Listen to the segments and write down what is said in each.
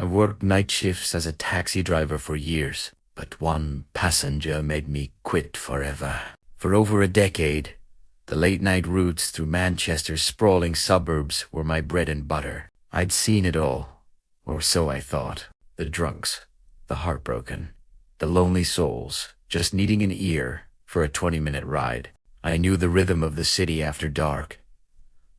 I worked night shifts as a taxi driver for years, but one passenger made me quit forever. For over a decade, the late-night routes through Manchester's sprawling suburbs were my bread and butter. I'd seen it all, or so I thought. The drunks, the heartbroken, the lonely souls, just needing an ear for a 20-minute ride. I knew the rhythm of the city after dark,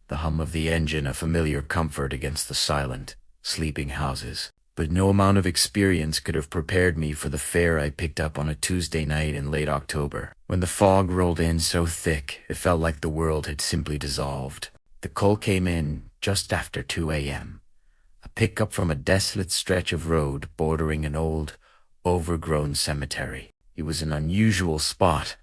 the hum of the engine a familiar comfort against the silent, sleeping houses. But no amount of experience could have prepared me for the fare I picked up on a Tuesday night in late October, when the fog rolled in so thick it felt like the world had simply dissolved. The call came in just after 2 a.m., a pickup from a desolate stretch of road bordering an old, overgrown cemetery. It was an unusual spot,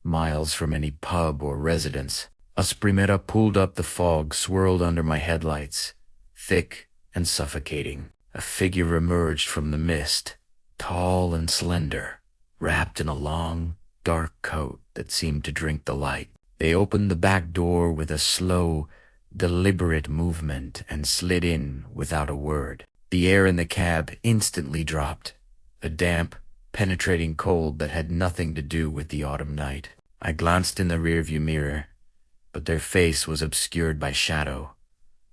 miles from any pub or residence. A Primera pulled up, the fog swirled under my headlights, thick and suffocating. A figure emerged from the mist, tall and slender, wrapped in a long, dark coat that seemed to drink the light. They opened the back door with a slow, deliberate movement and slid in without a word. The air in the cab instantly dropped, a damp, penetrating cold that had nothing to do with the autumn night. I glanced in the rearview mirror, but their face was obscured by shadow,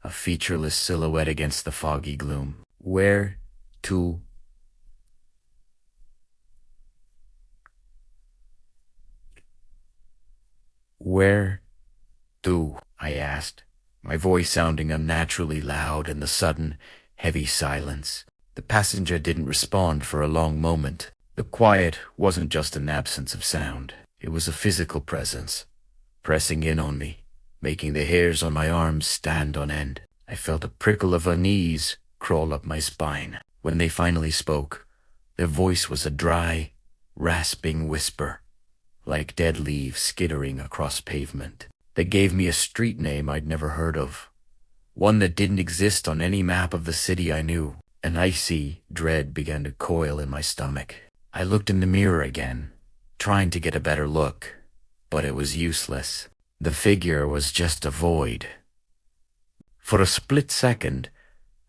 a featureless silhouette against the foggy gloom. Where to? Where to? I asked, my voice sounding unnaturally loud in the sudden, heavy silence. The passenger didn't respond for a long moment. The quiet wasn't just an absence of sound. It was a physical presence, pressing in on me, making the hairs on my arms stand on end. I felt a prickle of unease crawl up my spine. When they finally spoke, their voice was a dry, rasping whisper, like dead leaves skittering across pavement. They gave me a street name I'd never heard of, one that didn't exist on any map of the city I knew. An icy dread began to coil in my stomach. I looked in the mirror again, trying to get a better look, but it was useless. The figure was just a void. For a split second,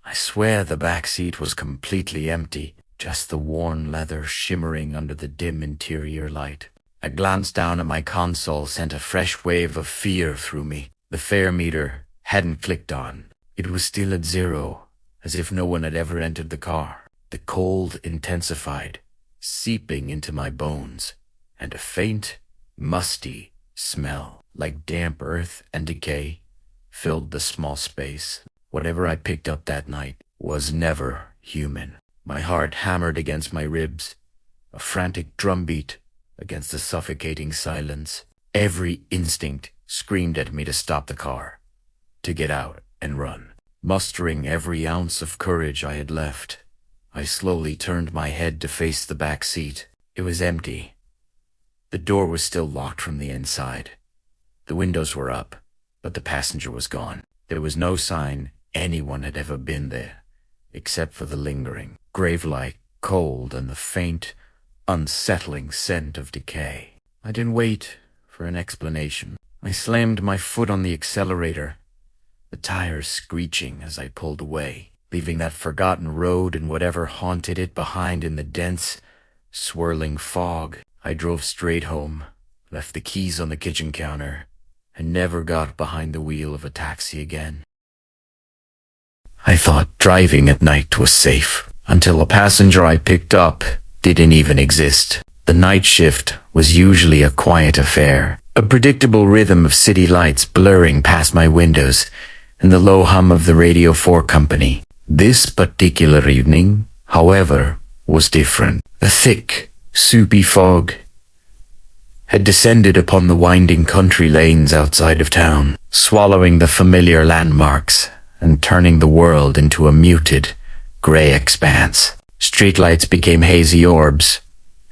I swear the back seat was completely empty, just the worn leather shimmering under the dim interior light. A glance down at my console sent a fresh wave of fear through me. The fare meter hadn't clicked on. It was still at 0, as if no one had ever entered the car. The cold intensified, seeping into my bones, and a faint, musty smell, like damp earth and decay, filled the small space. Whatever I picked up that night was never human. My heart hammered against my ribs, a frantic drumbeat against the suffocating silence. Every instinct screamed at me to stop the car, to get out and run. Mustering every ounce of courage I had left, I slowly turned my head to face the back seat. It was empty. The door was still locked from the inside. The windows were up, but the passenger was gone. There was no sign anyone had ever been there, except for the lingering, grave-like cold and the faint, unsettling scent of decay. I didn't wait for an explanation. I slammed my foot on the accelerator, the tires screeching as I pulled away, leaving that forgotten road and whatever haunted it behind in the dense, swirling fog. I drove straight home, left the keys on the kitchen counter, and never got behind the wheel of a taxi again. I thought driving at night was safe, until a passenger I picked up didn't even exist. The night shift was usually a quiet affair, a predictable rhythm of city lights blurring past my windows and the low hum of the Radio 4 company. This particular evening, however, was different. A thick, soupy fog had descended upon the winding country lanes outside of town, swallowing the familiar landmarks and turning the world into a muted, grey expanse. Streetlights became hazy orbs,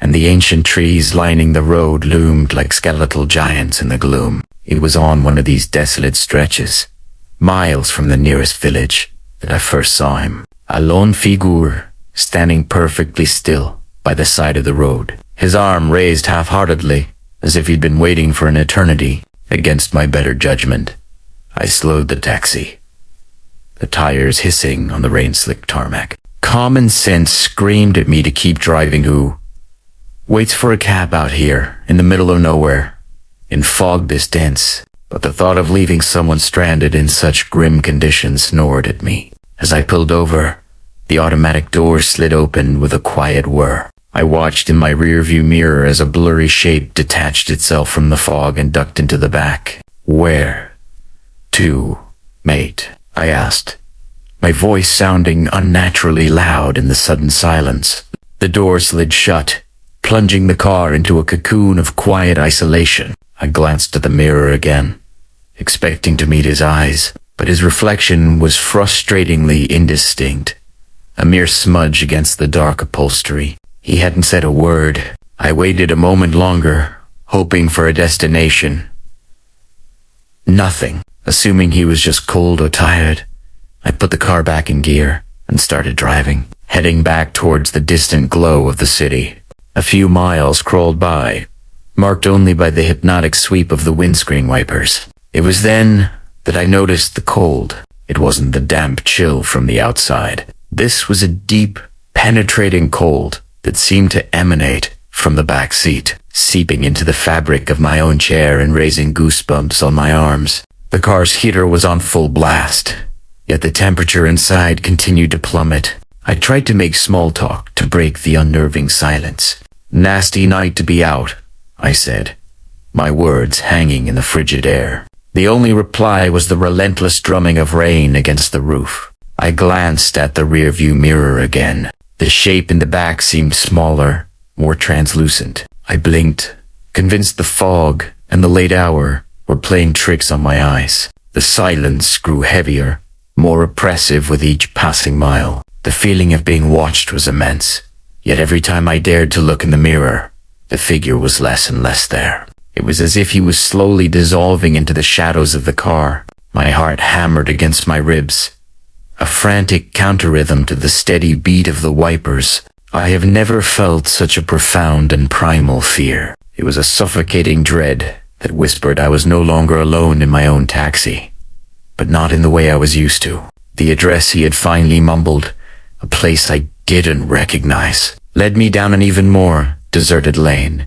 and the ancient trees lining the road loomed like skeletal giants in the gloom. It was on one of these desolate stretches, miles from the nearest village, that I first saw him. A lone figure, standing perfectly still by the side of the road, his arm raised half-heartedly, as if he'd been waiting for an eternity. Against my better judgment, I slowed the taxi, the tires hissing on the rain-slicked tarmac. Common sense screamed at me to keep driving. Who waits for a cab out here, in the middle of nowhere, in fog this dense? But the thought of leaving someone stranded in such grim conditions gnawed at me. As I pulled over, the automatic door slid open with a quiet whir. I watched in my rearview mirror as a blurry shape detached itself from the fog and ducked into the back. "Where to, mate?" I asked, my voice sounding unnaturally loud in the sudden silence. The door slid shut, plunging the car into a cocoon of quiet isolation. I glanced at the mirror again, expecting to meet his eyes, but his reflection was frustratingly indistinct, a mere smudge against the dark upholstery. He hadn't said a word. I waited a moment longer, hoping for a destination. Nothing. Assuming he was just cold or tired, I put the car back in gear and started driving, heading back towards the distant glow of the city. A few miles crawled by, marked only by the hypnotic sweep of the windscreen wipers. It was then that I noticed the cold. It wasn't the damp chill from the outside. This was a deep, penetrating cold that seemed to emanate from the back seat, seeping into the fabric of my own chair and raising goosebumps on my arms. The car's heater was on full blast, yet the temperature inside continued to plummet. I tried to make small talk to break the unnerving silence. "Nasty night to be out," I said, my words hanging in the frigid air. The only reply was the relentless drumming of rain against the roof. I glanced at the rearview mirror again. The shape in the back seemed smaller, more translucent. I blinked, convinced the fog and the late hour were playing tricks on my eyes. The silence grew heavier, more oppressive with each passing mile. The feeling of being watched was immense, yet every time I dared to look in the mirror, the figure was less and less there. It was as if he was slowly dissolving into the shadows of the car. My heart hammered against my ribs, a frantic counter-rhythm to the steady beat of the wipers. I have never felt such a profound and primal fear. It was a suffocating dread that whispered I was no longer alone in my own taxi, but not in the way I was used to. The address he had finally mumbled, a place I didn't recognize, led me down an even more deserted lane,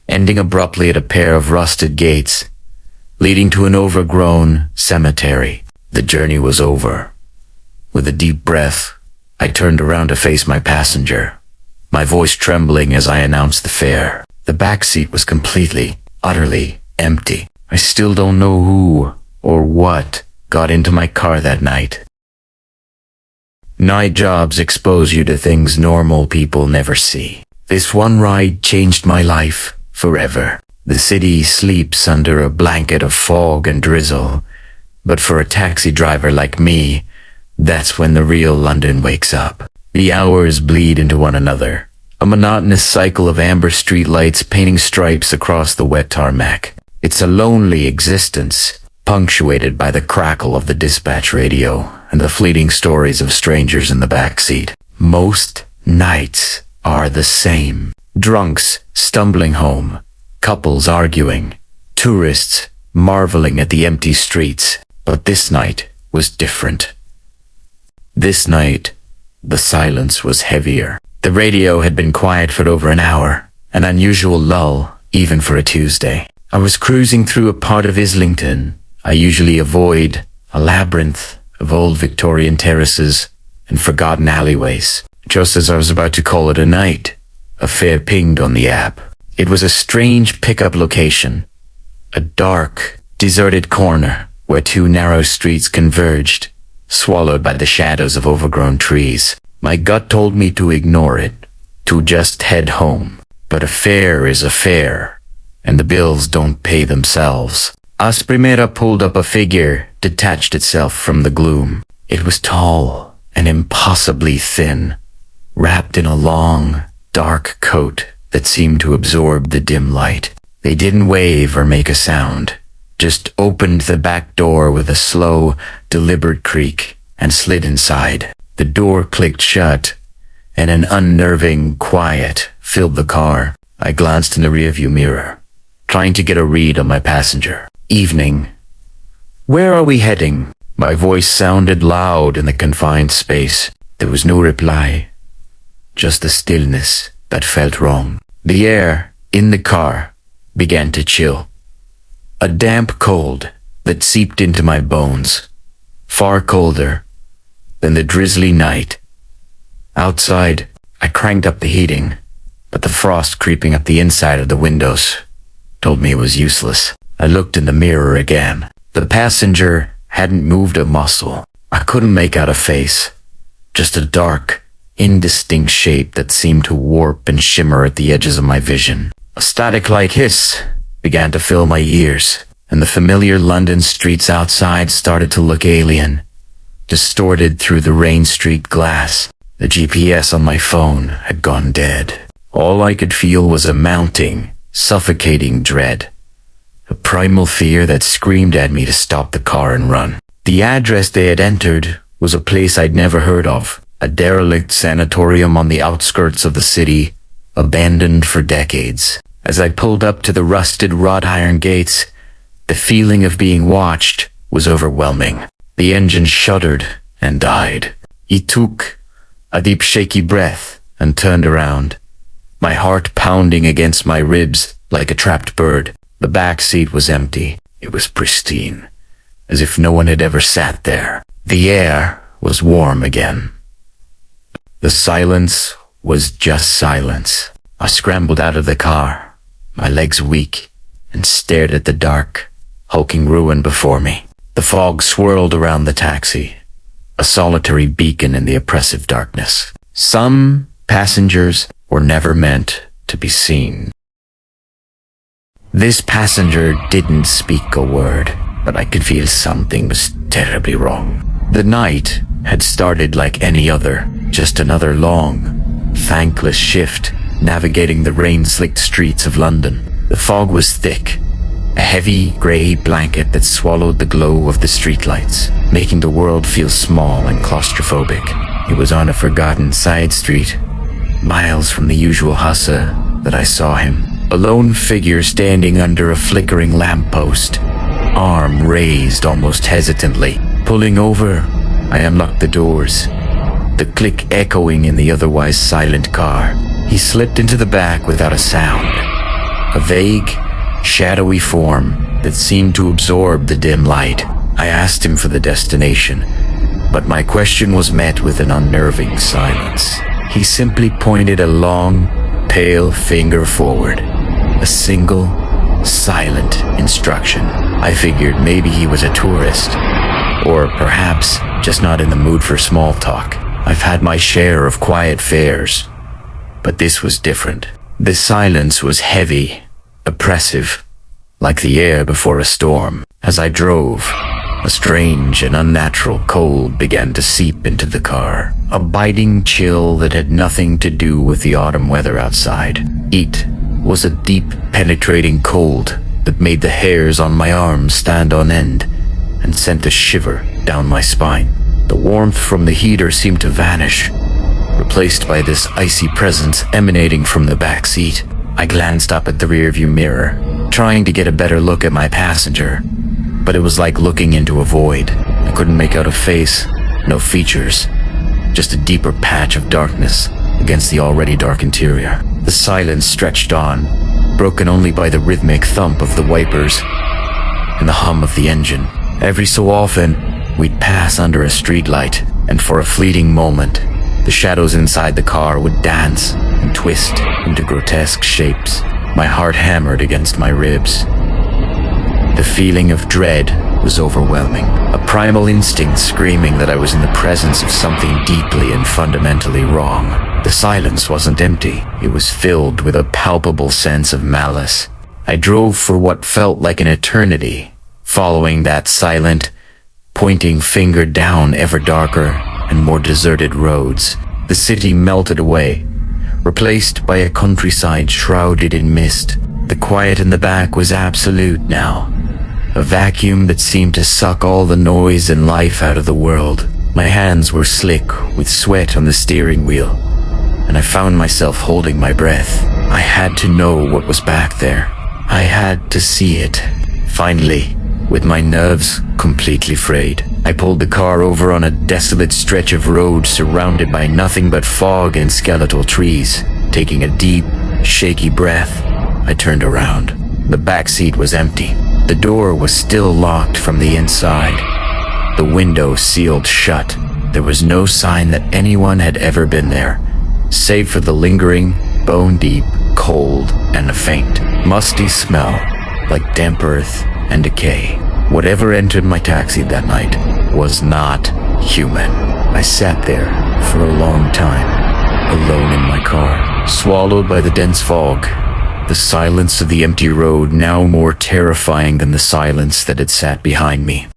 ending abruptly at a pair of rusted gates, leading to an overgrown cemetery. The journey was over. With a deep breath, I turned around to face my passenger, my voice trembling as I announced the fare. The back seat was completely, utterly empty. I still don't know who or what got into my car that night. Night jobs expose you to things normal people never see. This one ride changed my life forever. The city sleeps under a blanket of fog and drizzle, but for a taxi driver like me, that's when the real London wakes up. The hours bleed into one another, a monotonous cycle of amber streetlights painting stripes across the wet tarmac. It's a lonely existence, punctuated by the crackle of the dispatch radio and the fleeting stories of strangers in the back seat. Most nights are the same. Drunks stumbling home, couples arguing, tourists marveling at the empty streets. But this night was different. This night, the silence was heavier. The radio had been quiet for over an hour, an unusual lull, even for a Tuesday. I was cruising through a part of Islington I usually avoid, a labyrinth of old Victorian terraces and forgotten alleyways. Just as I was about to call it a night, a fare pinged on the app. It was a strange pickup location, a dark, deserted corner where two narrow streets converged, swallowed by the shadows of overgrown trees. My gut told me to ignore it, to just head home. But a fare is a fare, and the bills don't pay themselves. As Primera pulled up, a figure detached itself from the gloom. It was tall and impossibly thin, wrapped in a long, dark coat that seemed to absorb the dim light. They didn't wave or make a sound, just opened the back door with a slow, deliberate creak and slid inside. The door clicked shut, and an unnerving quiet filled the car. I glanced in the rearview mirror, trying to get a read on my passenger. Evening. "Where are we heading?" My voice sounded loud in the confined space. There was no reply, just the stillness that felt wrong. The air in the car began to chill. A damp cold that seeped into my bones, far colder than the drizzly night. Outside, I cranked up the heating, but the frost creeping up the inside of the windows told me it was useless. I looked in the mirror again. The passenger hadn't moved a muscle. I couldn't make out a face, just a dark, indistinct shape that seemed to warp and shimmer at the edges of my vision. A static-like hiss began to fill my ears, and the familiar London streets outside started to look alien, distorted through the rain-streaked glass. The GPS on my phone had gone dead. All I could feel was a mounting, suffocating dread, a primal fear that screamed at me to stop the car and run. The address they had entered was a place I'd never heard of, a derelict sanatorium on the outskirts of the city, abandoned for decades. As I pulled up to the rusted wrought iron gates, the feeling of being watched was overwhelming. The engine shuddered and died. He took a deep shaky breath and turned around, my heart pounding against my ribs like a trapped bird. The back seat was empty. It was pristine, as if no one had ever sat there. The air was warm again. The silence was just silence. I scrambled out of the car, my legs weak, and stared at the dark, hulking ruin before me. The fog swirled around the taxi, a solitary beacon in the oppressive darkness. Some passengers were never meant to be seen. This passenger didn't speak a word, but I could feel something was terribly wrong. The night had started like any other, just another long, thankless shift navigating the rain-slicked streets of London. The fog was thick, a heavy grey blanket that swallowed the glow of the streetlights, making the world feel small and claustrophobic. It was on a forgotten side street, miles from the usual hustle, that I saw him. A lone figure standing under a flickering lamppost, arm raised almost hesitantly. Pulling over, I unlocked the doors, the click echoing in the otherwise silent car. He slipped into the back without a sound, a vague, shadowy form that seemed to absorb the dim light. I asked him for the destination, but my question was met with an unnerving silence. He simply pointed a long, pale finger forward, a single, silent instruction. I figured maybe he was a tourist, or perhaps just not in the mood for small talk. I've had my share of quiet fares, but this was different. The silence was heavy, oppressive, like the air before a storm. As I drove, a strange and unnatural cold began to seep into the car, a biting chill that had nothing to do with the autumn weather outside. It was a deep, penetrating cold that made the hairs on my arms stand on end and sent a shiver down my spine. The warmth from the heater seemed to vanish, replaced by this icy presence emanating from the back seat. I glanced up at the rearview mirror, trying to get a better look at my passenger, but it was like looking into a void. I couldn't make out a face, no features, just a deeper patch of darkness against the already dark interior. The silence stretched on, broken only by the rhythmic thump of the wipers and the hum of the engine. Every so often, we'd pass under a streetlight, and for a fleeting moment, the shadows inside the car would dance and twist into grotesque shapes. My heart hammered against my ribs. The feeling of dread was overwhelming, a primal instinct screaming that I was in the presence of something deeply and fundamentally wrong. The silence wasn't empty. It was filled with a palpable sense of malice. I drove for what felt like an eternity, following that silent, pointing finger down ever darker and more deserted roads. The city melted away, replaced by a countryside shrouded in mist. The quiet in the back was absolute now, a vacuum that seemed to suck all the noise and life out of the world. My hands were slick with sweat on the steering wheel, and I found myself holding my breath. I had to know what was back there. I had to see it. Finally, with my nerves completely frayed, I pulled the car over on a desolate stretch of road surrounded by nothing but fog and skeletal trees. Taking a deep, shaky breath, I turned around. The back seat was empty. The door was still locked from the inside. The window sealed shut. There was no sign that anyone had ever been there, save for the lingering, bone-deep cold and a faint, musty smell like damp earth and decay. Whatever entered my taxi that night was not human. I sat there for a long time, alone in my car, swallowed by the dense fog. The silence of the empty road now more terrifying than the silence that had sat behind me.